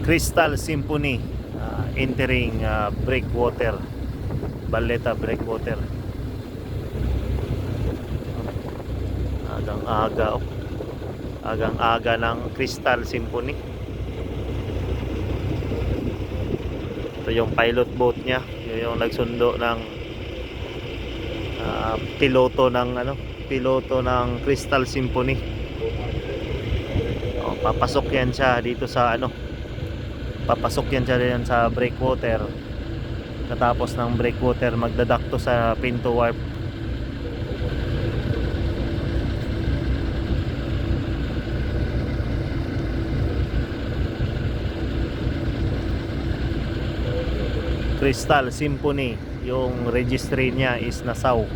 Crystal Symphony entering Breakwater, Baleta Breakwater. Agang-aga, agang-aga ng Crystal Symphony. Ito yung pilot boat niya, yung nagsundo ng piloto ng Crystal Symphony. Papasok yan siya dito sa papasok yan siya diyan sa breakwater. Katapos ng breakwater, magdadakto sa Pinto Wharf. Crystal Symphony, yung registry niya is Nassau.